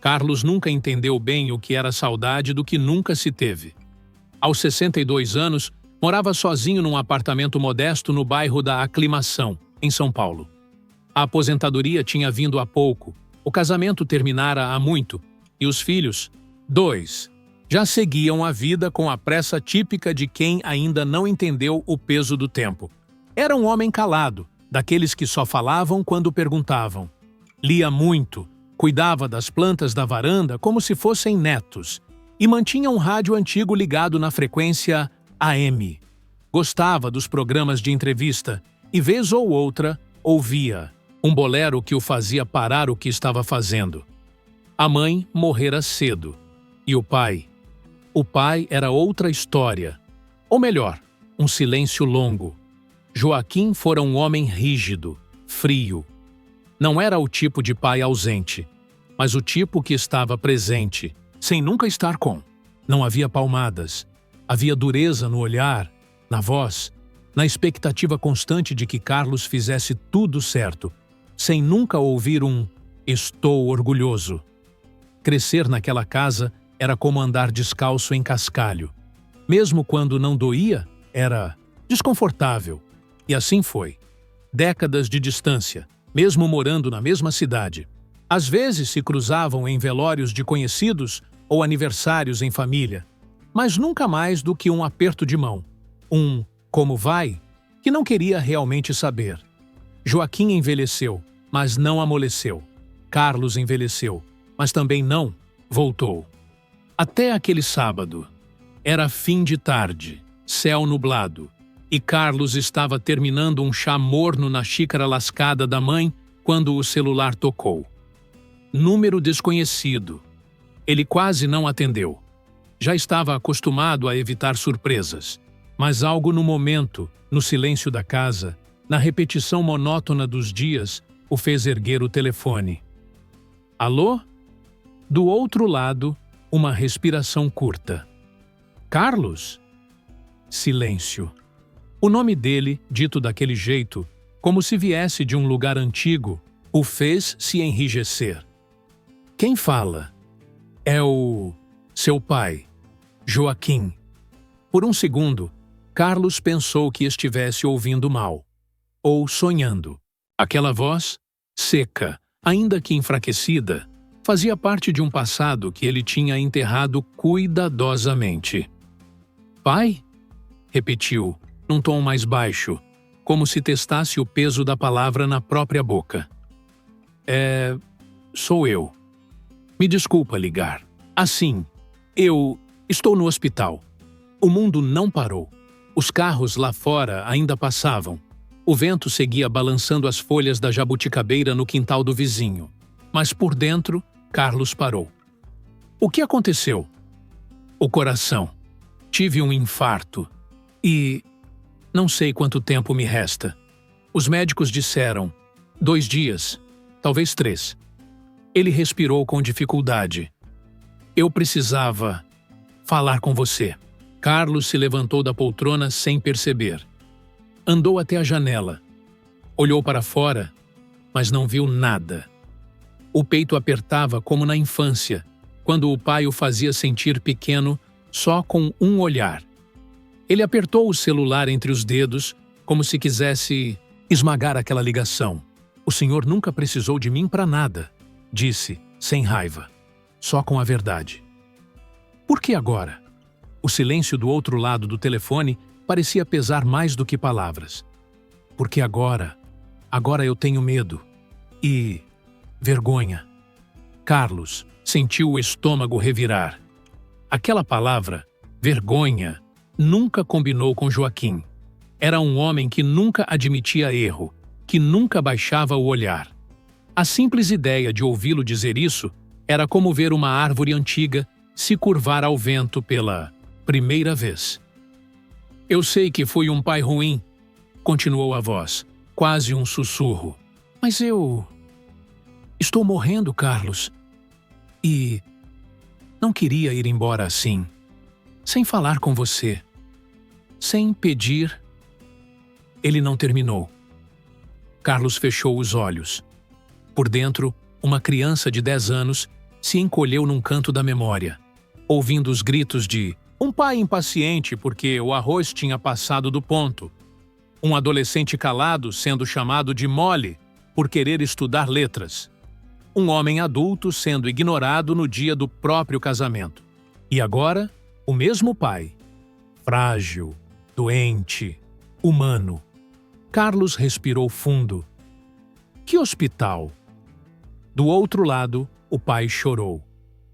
Carlos nunca entendeu bem o que era saudade do que nunca se teve. Aos 62 anos, morava sozinho num apartamento modesto no bairro da Aclimação, em São Paulo. A aposentadoria tinha vindo há pouco, o casamento terminara há muito, e os filhos, 2, já seguiam a vida com a pressa típica de quem ainda não entendeu o peso do tempo. Era um homem calado, daqueles que só falavam quando perguntavam. Lia muito, cuidava das plantas da varanda como se fossem netos, e mantinha um rádio antigo ligado na frequência AM. Gostava dos programas de entrevista e, vez ou outra, ouvia um bolero que o fazia parar o que estava fazendo. A mãe morrera cedo. E o pai? O pai era outra história. Ou melhor, um silêncio longo. Joaquim fora um homem rígido, frio. Não era o tipo de pai ausente, mas o tipo que estava presente, sem nunca estar com. Não havia palmadas. Havia dureza no olhar, na voz, na expectativa constante de que Carlos fizesse tudo certo, sem nunca ouvir um "estou orgulhoso". Crescer naquela casa era como andar descalço em cascalho. Mesmo quando não doía, era desconfortável. E assim foi. Décadas de distância, mesmo morando na mesma cidade. Às vezes se cruzavam em velórios de conhecidos ou aniversários em família, mas nunca mais do que um aperto de mão. Um "como vai?", que não queria realmente saber. Joaquim envelheceu, mas não amoleceu. Carlos envelheceu, mas também não voltou. Até aquele sábado. Era fim de tarde, céu nublado, e Carlos estava terminando um chá morno na xícara lascada da mãe quando o celular tocou. Número desconhecido. Ele quase não atendeu. Já estava acostumado a evitar surpresas, mas algo no momento, no silêncio da casa, na repetição monótona dos dias, o fez erguer o telefone. Alô? Do outro lado, uma respiração curta. Carlos? Silêncio. O nome dele, dito daquele jeito, como se viesse de um lugar antigo, o fez se enrijecer. Quem fala? É o seu pai, Joaquim. Por um segundo, Carlos pensou que estivesse ouvindo mal, ou sonhando. Aquela voz, seca, ainda que enfraquecida, fazia parte de um passado que ele tinha enterrado cuidadosamente. Pai? Repetiu, num tom mais baixo, como se testasse o peso da palavra na própria boca. Sou eu. Me desculpa ligar. Assim, eu estou no hospital. O mundo não parou. Os carros lá fora ainda passavam. O vento seguia balançando as folhas da jabuticabeira no quintal do vizinho. Mas por dentro, Carlos parou. O que aconteceu? O coração. Tive um infarto. E não sei quanto tempo me resta. Os médicos disseram 2 dias, talvez 3. Ele respirou com dificuldade. Eu precisava falar com você. Carlos se levantou da poltrona sem perceber. Andou até a janela. Olhou para fora, mas não viu nada. O peito apertava como na infância, quando o pai o fazia sentir pequeno só com um olhar. Ele apertou o celular entre os dedos, como se quisesse esmagar aquela ligação. O senhor nunca precisou de mim para nada, disse, sem raiva, só com a verdade. Por que agora? O silêncio do outro lado do telefone parecia pesar mais do que palavras. Porque agora eu tenho medo. E vergonha. Carlos sentiu o estômago revirar. Aquela palavra, vergonha, nunca combinou com Joaquim. Era um homem que nunca admitia erro, que nunca baixava o olhar. A simples ideia de ouvi-lo dizer isso era como ver uma árvore antiga se curvar ao vento pela primeira vez. Eu sei que fui um pai ruim, continuou a voz, quase um sussurro. Mas eu estou morrendo, Carlos. E não queria ir embora assim, sem falar com você, sem pedir. Ele não terminou. Carlos fechou os olhos. Por dentro, uma criança de 10 anos se encolheu num canto da memória, ouvindo os gritos de um pai impaciente porque o arroz tinha passado do ponto, um adolescente calado sendo chamado de mole por querer estudar letras, um homem adulto sendo ignorado no dia do próprio casamento. E agora, o mesmo pai, frágil, doente, humano. Carlos respirou fundo. Que hospital? Do outro lado, o pai chorou,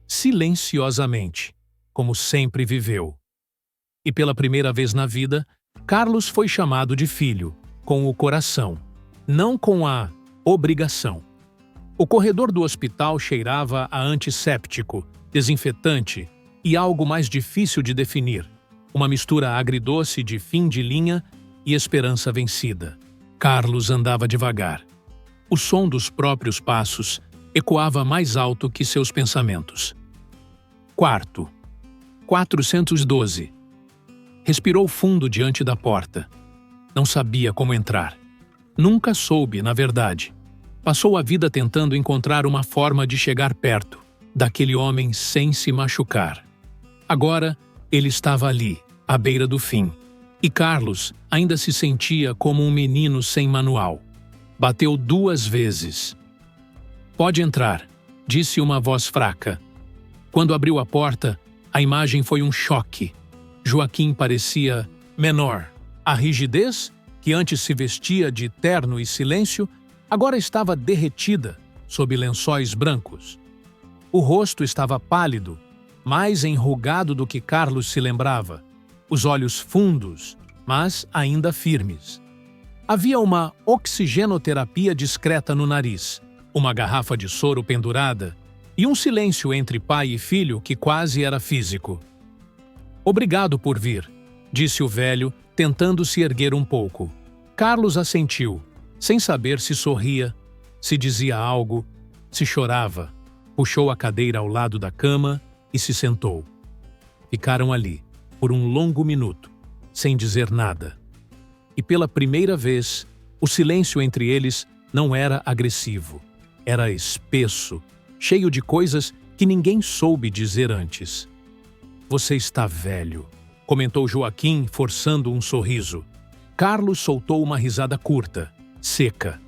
silenciosamente, como sempre viveu. E pela primeira vez na vida, Carlos foi chamado de filho, com o coração, não com a obrigação. O corredor do hospital cheirava a antisséptico, desinfetante e algo mais difícil de definir, uma mistura agridoce de fim de linha e esperança vencida. Carlos andava devagar. O som dos próprios passos ecoava mais alto que seus pensamentos. Quarto. 412. Respirou fundo diante da porta. Não sabia como entrar. Nunca soube, na verdade. Passou a vida tentando encontrar uma forma de chegar perto daquele homem sem se machucar. Agora, ele estava ali, à beira do fim. E Carlos ainda se sentia como um menino sem manual. Bateu 2 vezes. Pode entrar, disse uma voz fraca. Quando abriu a porta, a imagem foi um choque. Joaquim parecia menor. A rigidez, que antes se vestia de terno e silêncio, agora estava derretida sob lençóis brancos. O rosto estava pálido, mais enrugado do que Carlos se lembrava. Os olhos fundos, mas ainda firmes. Havia uma oxigenoterapia discreta no nariz, uma garrafa de soro pendurada e um silêncio entre pai e filho que quase era físico. Obrigado por vir, disse o velho, tentando se erguer um pouco. Carlos assentiu, sem saber se sorria, se dizia algo, se chorava. Puxou a cadeira ao lado da cama e se sentou. Ficaram ali, por um longo minuto, sem dizer nada. E pela primeira vez, o silêncio entre eles não era agressivo. Era espesso, cheio de coisas que ninguém soube dizer antes. Você está velho, comentou Joaquim, forçando um sorriso. Carlos soltou uma risada curta, seca.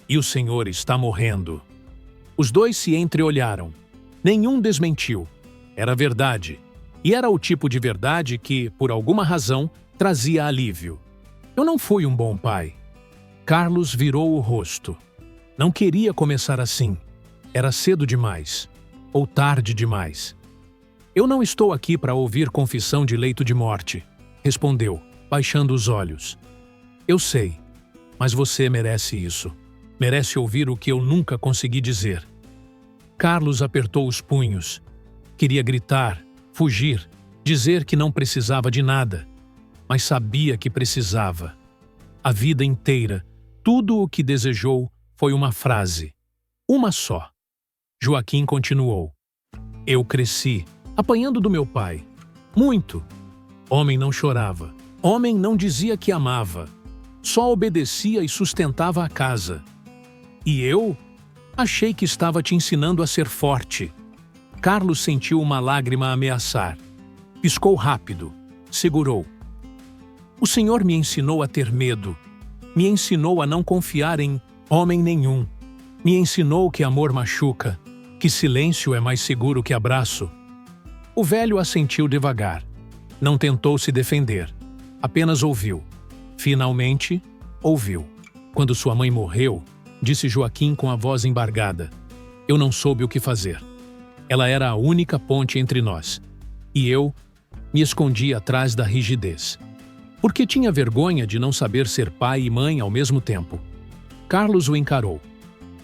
E o senhor está morrendo. Os dois se entreolharam. Nenhum desmentiu. Era verdade. E era o tipo de verdade que, por alguma razão, trazia alívio. Eu não fui um bom pai. Carlos virou o rosto. Não queria começar assim. Era cedo demais. Ou tarde demais. Eu não estou aqui para ouvir confissão de leito de morte, respondeu, baixando os olhos. Eu sei, mas você merece isso. Merece ouvir o que eu nunca consegui dizer. Carlos apertou os punhos. Queria gritar, fugir, dizer que não precisava de nada, mas sabia que precisava. A vida inteira, tudo o que desejou foi uma frase. Uma só. Joaquim continuou. Eu cresci, apanhando do meu pai. Muito. Homem não chorava. Homem não dizia que amava. Só obedecia e sustentava a casa. E eu? Achei que estava te ensinando a ser forte. Carlos sentiu uma lágrima ameaçar. Piscou rápido. Segurou. O Senhor me ensinou a ter medo. Me ensinou a não confiar em homem nenhum. Me ensinou que amor machuca, que silêncio é mais seguro que abraço. O velho assentiu devagar. Não tentou se defender. Apenas ouviu. Finalmente, ouviu. Quando sua mãe morreu, disse Joaquim com a voz embargada. Eu não soube o que fazer. Ela era a única ponte entre nós. E eu me escondi atrás da rigidez. Porque tinha vergonha de não saber ser pai e mãe ao mesmo tempo. Carlos o encarou.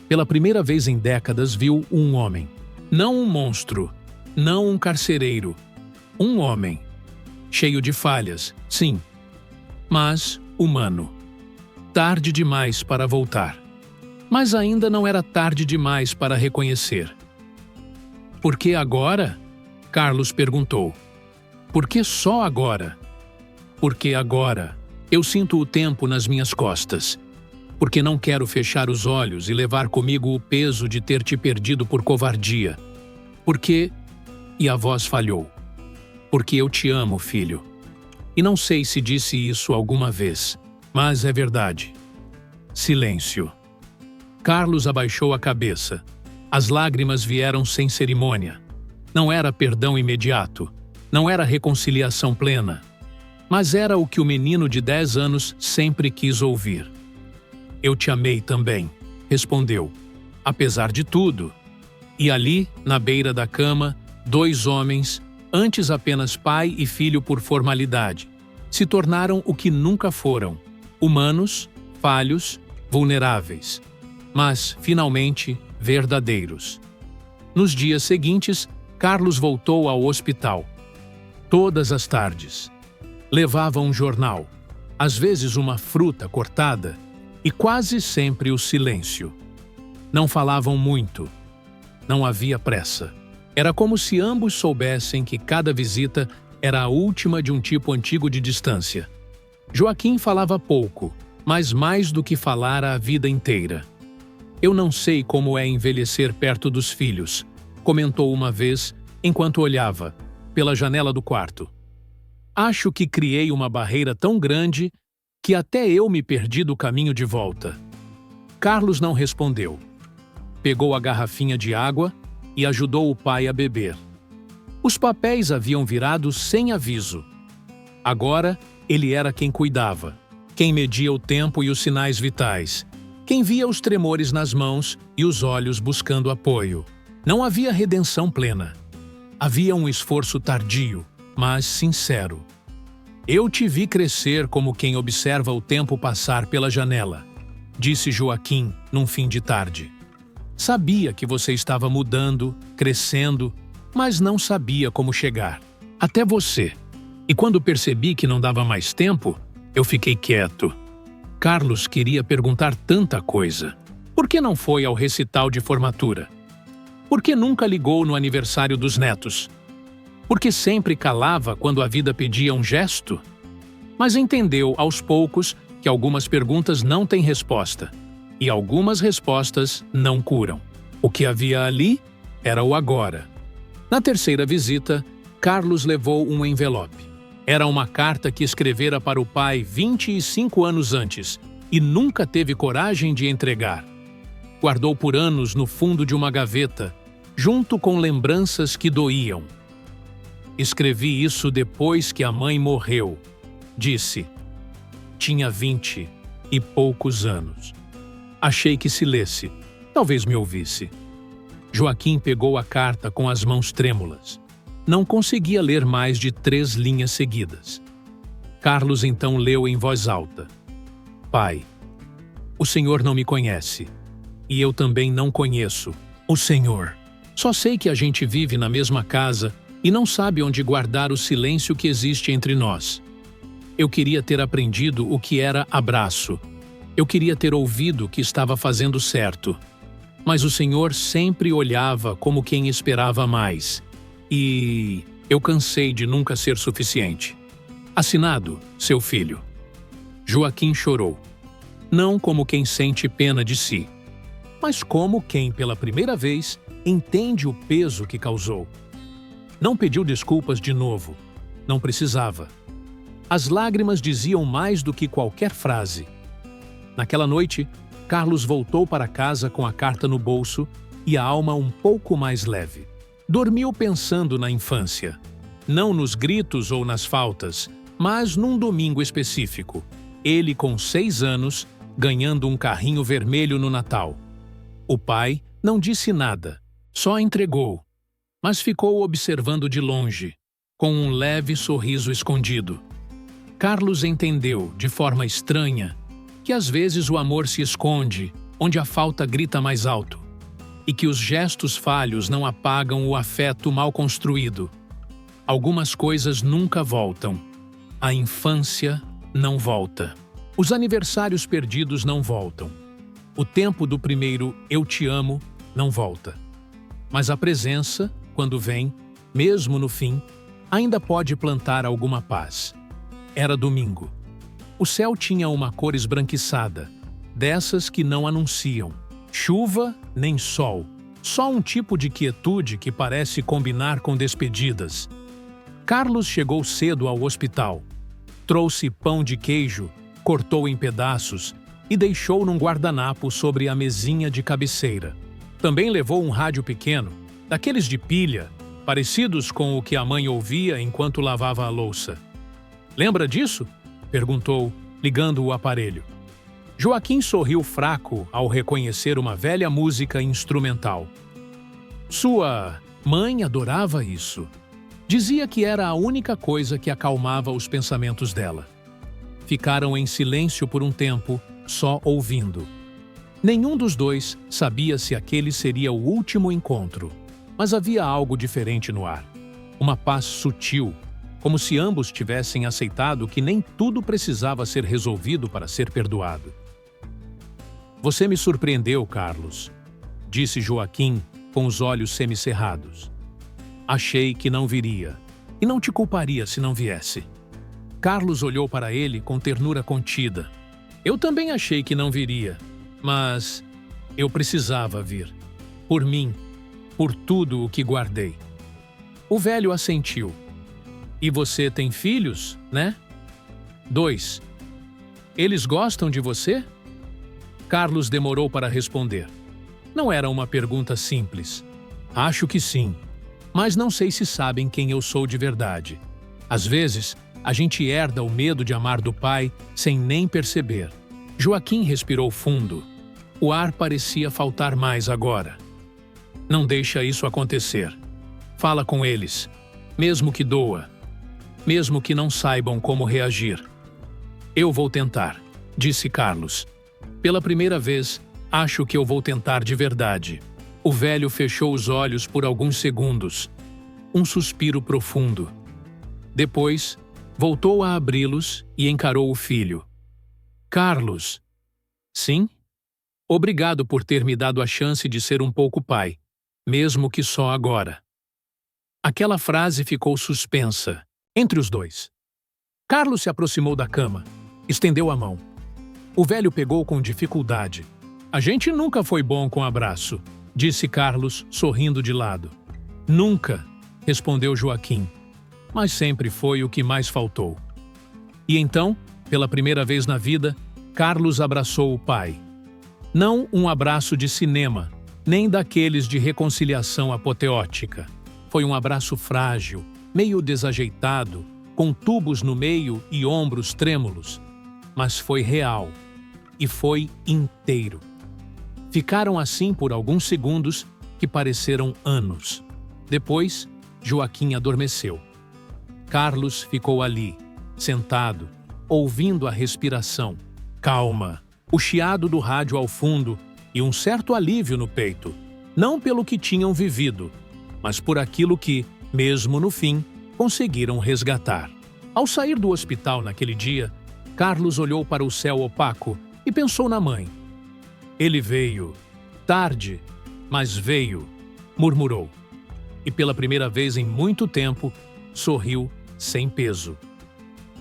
Pela primeira vez em décadas viu um homem. Não um monstro, não um carcereiro. Um homem. Cheio de falhas, sim. Mas humano. Tarde demais para voltar. Mas ainda não era tarde demais para reconhecer. Por que agora? Carlos perguntou. Por que só agora? Porque agora eu sinto o tempo nas minhas costas. Porque não quero fechar os olhos e levar comigo o peso de ter te perdido por covardia. Porque... E a voz falhou. Porque eu te amo, filho. E não sei se disse isso alguma vez, mas é verdade. Silêncio. Carlos abaixou a cabeça. As lágrimas vieram sem cerimônia. Não era perdão imediato. Não era reconciliação plena. Mas era o que o menino de 10 anos sempre quis ouvir. Eu te amei também, respondeu. Apesar de tudo. E ali, na beira da cama, 2 homens, antes apenas pai e filho por formalidade, se tornaram o que nunca foram: humanos, falhos, vulneráveis, mas, finalmente, verdadeiros. Nos dias seguintes, Carlos voltou ao hospital. Todas as tardes. Levava um jornal, às vezes uma fruta cortada, e quase sempre o silêncio. Não falavam muito. Não havia pressa. Era como se ambos soubessem que cada visita era a última de um tipo antigo de distância. Joaquim falava pouco, mas mais do que falara a vida inteira. Eu não sei como é envelhecer perto dos filhos, comentou uma vez, enquanto olhava, pela janela do quarto. Acho que criei uma barreira tão grande que até eu me perdi do caminho de volta. Carlos não respondeu. Pegou a garrafinha de água e ajudou o pai a beber. Os papéis haviam virado sem aviso. Agora, ele era quem cuidava, quem media o tempo e os sinais vitais, quem via os tremores nas mãos e os olhos buscando apoio. Não havia redenção plena. Havia um esforço tardio, mas sincero. Eu te vi crescer como quem observa o tempo passar pela janela, disse Joaquim num fim de tarde. Sabia que você estava mudando, crescendo, mas não sabia como chegar. Até você. E quando percebi que não dava mais tempo, eu fiquei quieto. Carlos queria perguntar tanta coisa. Por que não foi ao recital de formatura? Por que nunca ligou no aniversário dos netos? Por que sempre calava quando a vida pedia um gesto? Mas entendeu, aos poucos, que algumas perguntas não têm resposta. E algumas respostas não curam. O que havia ali era o agora. Na terceira visita, Carlos levou um envelope. Era uma carta que escrevera para o pai 25 anos antes e nunca teve coragem de entregar. Guardou por anos no fundo de uma gaveta, junto com lembranças que doíam. Escrevi isso depois que a mãe morreu, disse. Tinha 20 e poucos anos. Achei que se lesse, talvez me ouvisse. Joaquim pegou a carta com as mãos trêmulas. Não conseguia ler mais de 3 linhas seguidas. Carlos então leu em voz alta. Pai, o Senhor não me conhece, e eu também não conheço o Senhor. Só sei que a gente vive na mesma casa e não sabe onde guardar o silêncio que existe entre nós. Eu queria ter aprendido o que era abraço. Eu queria ter ouvido que estava fazendo certo. Mas o Senhor sempre olhava como quem esperava mais. E eu cansei de nunca ser suficiente. Assinado, seu filho. Joaquim chorou. Não como quem sente pena de si, mas como quem, pela primeira vez, entende o peso que causou. Não pediu desculpas de novo. Não precisava. As lágrimas diziam mais do que qualquer frase. Naquela noite, Carlos voltou para casa com a carta no bolso e a alma um pouco mais leve. Dormiu pensando na infância. Não nos gritos ou nas faltas, mas num domingo específico. Ele, com 6 anos, ganhando um carrinho vermelho no Natal. O pai não disse nada, só entregou, mas ficou observando de longe, com um leve sorriso escondido. Carlos entendeu, de forma estranha, que às vezes o amor se esconde onde a falta grita mais alto, e que os gestos falhos não apagam o afeto mal construído. Algumas coisas nunca voltam. A infância não volta. Os aniversários perdidos não voltam. O tempo do primeiro "eu te amo" não volta. Mas a presença, quando vem, mesmo no fim, ainda pode plantar alguma paz. Era domingo. O céu tinha uma cor esbranquiçada, dessas que não anunciam chuva nem sol, Só um tipo de quietude que parece combinar com despedidas. Carlos chegou cedo ao hospital. Trouxe pão de queijo, cortou em pedaços e deixou num guardanapo sobre a mesinha de cabeceira. Também levou um rádio pequeno, daqueles de pilha, parecidos com o que a mãe ouvia enquanto lavava a louça. Lembra disso? Perguntou, ligando o aparelho. Joaquim sorriu fraco ao reconhecer uma velha música instrumental. Sua mãe adorava isso. Dizia que era a única coisa que acalmava os pensamentos dela. Ficaram em silêncio por um tempo, só ouvindo. Nenhum dos dois sabia se aquele seria o último encontro, mas havia algo diferente no ar. Uma paz sutil, como se ambos tivessem aceitado que nem tudo precisava ser resolvido para ser perdoado. Você me surpreendeu, Carlos, disse Joaquim com os olhos semicerrados. Achei que não viria, e não te culparia se não viesse. Carlos olhou para ele com ternura contida. Eu também achei que não viria, mas eu precisava vir. Por mim, por tudo o que guardei. O velho assentiu. E você tem filhos, né? 2. Eles gostam de você? Carlos demorou para responder. Não era uma pergunta simples. Acho que sim, mas não sei se sabem quem eu sou de verdade. Às vezes, a gente herda o medo de amar do pai sem nem perceber. Joaquim respirou fundo. O ar parecia faltar mais agora. Não deixa isso acontecer. Fala com eles, mesmo que doa, mesmo que não saibam como reagir. Eu vou tentar, disse Carlos. Pela primeira vez, acho que eu vou tentar de verdade. O velho fechou os olhos por alguns segundos. Um suspiro profundo. Depois, voltou a abri-los e encarou o filho. Carlos. Sim? Obrigado por ter me dado a chance de ser um pouco pai, mesmo que só agora. Aquela frase ficou suspensa, entre os dois. Carlos se aproximou da cama, estendeu a mão. O velho pegou com dificuldade. A gente nunca foi bom com abraço, disse Carlos, sorrindo de lado. Nunca, respondeu Joaquim. Mas sempre foi o que mais faltou. E então, pela primeira vez na vida, Carlos abraçou o pai. Não um abraço de cinema, nem daqueles de reconciliação apoteótica. Foi um abraço frágil, meio desajeitado, com tubos no meio e ombros trêmulos. Mas foi real. E foi inteiro. Ficaram assim por alguns segundos que pareceram anos. Depois, Joaquim adormeceu. Carlos ficou ali, sentado, ouvindo a respiração, calma, o chiado do rádio ao fundo e um certo alívio no peito, não pelo que tinham vivido, mas por aquilo que, mesmo no fim, conseguiram resgatar. Ao sair do hospital naquele dia, Carlos olhou para o céu opaco e pensou na mãe. Ele veio, tarde, mas veio, murmurou. E pela primeira vez em muito tempo, sorriu sem peso.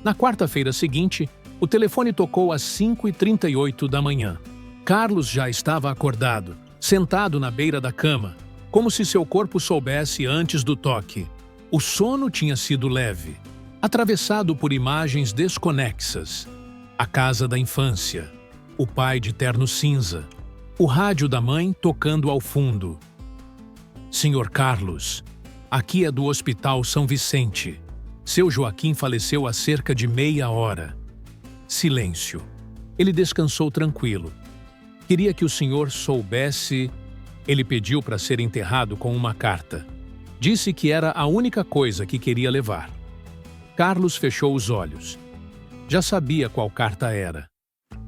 Na quarta-feira seguinte, o telefone tocou às 5h38 da manhã. Carlos já estava acordado, sentado na beira da cama, como se seu corpo soubesse antes do toque. O sono tinha sido leve, atravessado por imagens desconexas. A casa da infância, o pai de terno cinza, o rádio da mãe tocando ao fundo. Senhor Carlos, aqui é do Hospital São Vicente. Seu Joaquim faleceu há cerca de meia hora. Silêncio. Ele descansou tranquilo. Queria que o senhor soubesse... Ele pediu para ser enterrado com uma carta. Disse que era a única coisa que queria levar. Carlos fechou os olhos. Já sabia qual carta era.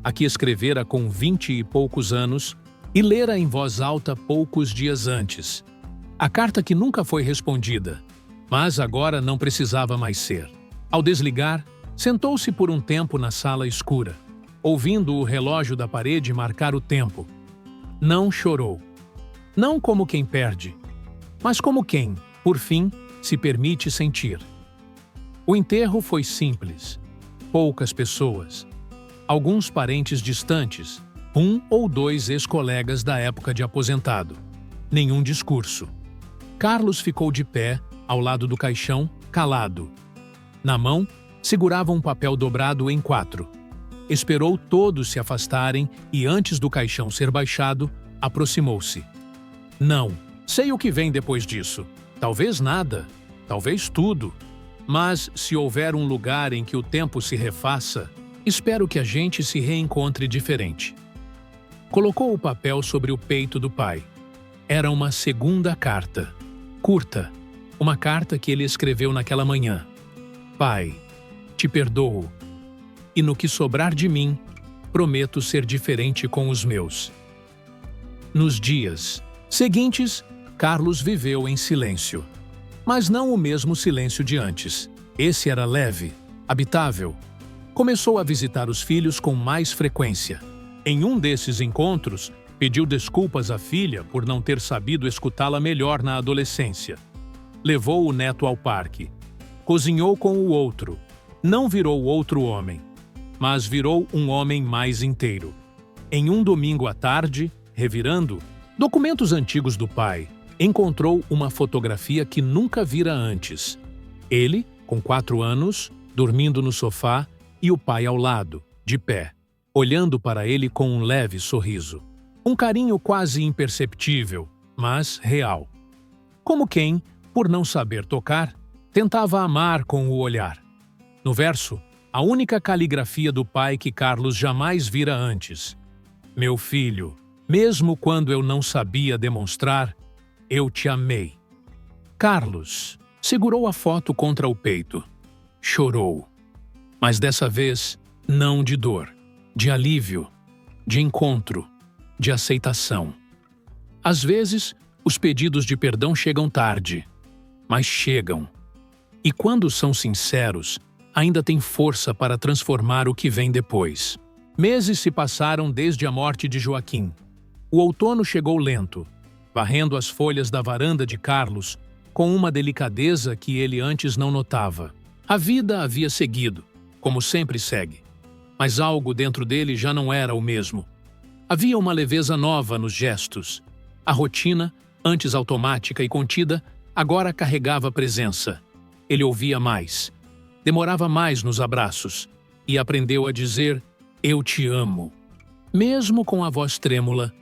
A que escrevera com 20 e poucos anos e lera em voz alta poucos dias antes. A carta que nunca foi respondida, mas agora não precisava mais ser. Ao desligar, sentou-se por um tempo na sala escura, ouvindo o relógio da parede marcar o tempo. Não chorou. Não como quem perde, mas como quem, por fim, se permite sentir. O enterro foi simples. Poucas pessoas. Alguns parentes distantes, 1 ou 2 ex-colegas da época de aposentado. nenhum discurso. Carlos ficou de pé, ao lado do caixão, calado. Na mão, segurava um papel dobrado em 4. Esperou todos se afastarem e, antes do caixão ser baixado, aproximou-se. Não, sei o que vem depois disso. Talvez nada, talvez tudo. Mas, se houver um lugar em que o tempo se refaça, espero que a gente se reencontre diferente. Colocou o papel sobre o peito do pai. Era uma segunda carta. Curta. Uma carta que ele escreveu naquela manhã. Pai, te perdoo. E no que sobrar de mim, prometo ser diferente com os meus. Nos dias seguintes, Carlos viveu em silêncio. Mas não o mesmo silêncio de antes. Esse era leve, habitável. Começou a visitar os filhos com mais frequência. Em um desses encontros, pediu desculpas à filha por não ter sabido escutá-la melhor na adolescência. Levou o neto ao parque. Cozinhou com o outro. Não virou outro homem, mas virou um homem mais inteiro. Em um domingo à tarde, revirando documentos antigos do pai, encontrou uma fotografia que nunca vira antes. Ele, com 4 anos, dormindo no sofá e o pai ao lado, de pé, olhando para ele com um leve sorriso. Um carinho quase imperceptível, mas real. Como quem, por não saber tocar, tentava amar com o olhar. No verso, a única caligrafia do pai que Carlos jamais vira antes. Meu filho, mesmo quando eu não sabia demonstrar, eu te amei. Carlos segurou a foto contra o peito. Chorou. Mas dessa vez, não de dor, de alívio, de encontro, de aceitação. Às vezes, os pedidos de perdão chegam tarde, mas chegam. E quando são sinceros, ainda têm força para transformar o que vem depois. Meses se passaram desde a morte de Joaquim. O outono chegou lento, varrendo as folhas da varanda de Carlos com uma delicadeza que ele antes não notava. A vida havia seguido, como sempre segue. Mas algo dentro dele já não era o mesmo. Havia uma leveza nova nos gestos. A rotina, antes automática e contida, agora carregava presença. Ele ouvia mais. Demorava mais nos abraços e aprendeu a dizer "eu te amo", mesmo com a voz trêmula,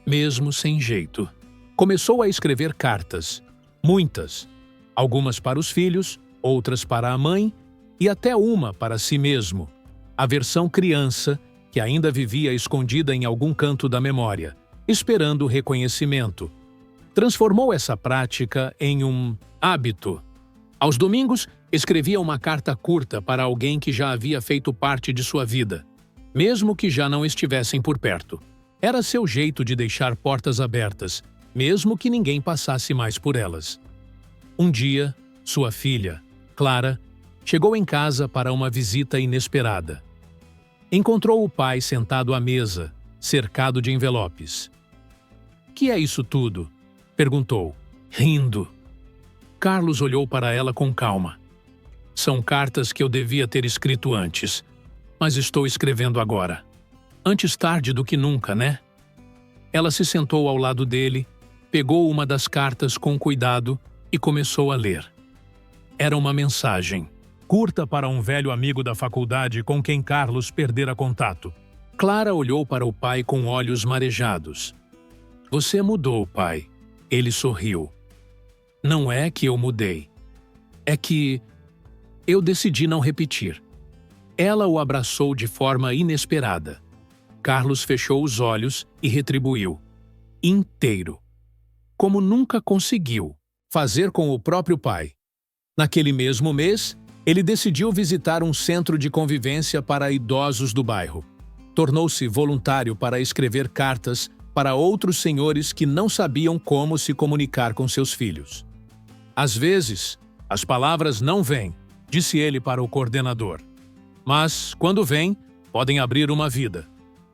mesmo sem jeito. Começou a escrever cartas, muitas, algumas para os filhos, outras para a mãe e até uma para si mesmo, a versão criança que ainda vivia escondida em algum canto da memória, esperando reconhecimento. Transformou essa prática em um hábito. Aos domingos, escrevia uma carta curta para alguém que já havia feito parte de sua vida, mesmo que já não estivessem por perto. Era seu jeito de deixar portas abertas, mesmo que ninguém passasse mais por elas. Um dia, sua filha, Clara, chegou em casa para uma visita inesperada. Encontrou o pai sentado à mesa, cercado de envelopes. "Que é isso tudo?" perguntou, rindo. Carlos olhou para ela com calma. "São cartas que eu devia ter escrito antes, mas estou escrevendo agora. Antes tarde do que nunca, né?" Ela se sentou ao lado dele, pegou uma das cartas com cuidado e começou a ler. Era uma mensagem, curta para um velho amigo da faculdade com quem Carlos perdera contato. Clara olhou para o pai com olhos marejados. "Você mudou, pai." Ele sorriu. "Não é que eu mudei. É que eu decidi não repetir." Ela o abraçou de forma inesperada. Carlos fechou os olhos e retribuiu. Inteiro. Como nunca conseguiu fazer com o próprio pai. Naquele mesmo mês, ele decidiu visitar um centro de convivência para idosos do bairro. Tornou-se voluntário para escrever cartas para outros senhores que não sabiam como se comunicar com seus filhos. "Às vezes, as palavras não vêm", disse ele para o coordenador. "Mas, quando vêm, podem abrir uma vida."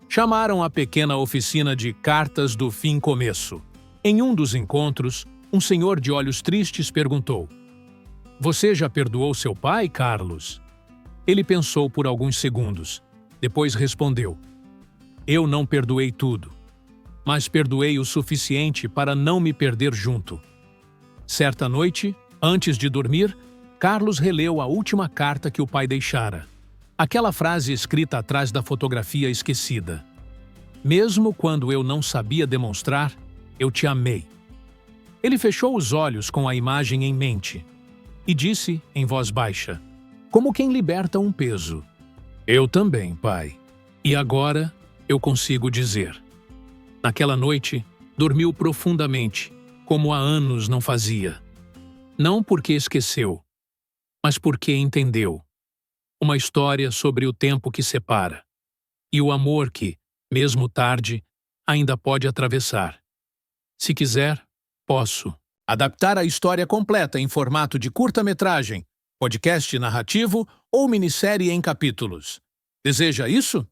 Chamaram a pequena oficina de Cartas do Fim-Começo. Em um dos encontros, um senhor de olhos tristes perguntou: "Você já perdoou seu pai, Carlos?" Ele pensou por alguns segundos. Depois respondeu: "Eu não perdoei tudo. mas perdoei o suficiente para não me perder junto. Certa noite, antes de dormir, Carlos releu a última carta que o pai deixara. Aquela frase escrita atrás da fotografia esquecida. Mesmo quando eu não sabia demonstrar, eu te amei. Ele fechou os olhos com a imagem em mente e disse, em voz baixa, como quem liberta um peso: eu também, pai. E agora eu consigo dizer. Naquela noite, dormiu profundamente, como há anos não fazia. Não porque esqueceu, mas porque entendeu. Uma história sobre o tempo que separa e o amor que, mesmo tarde, ainda pode atravessar. Se quiser, posso adaptar a história completa em formato de curta-metragem, podcast narrativo ou minissérie em capítulos. Deseja isso?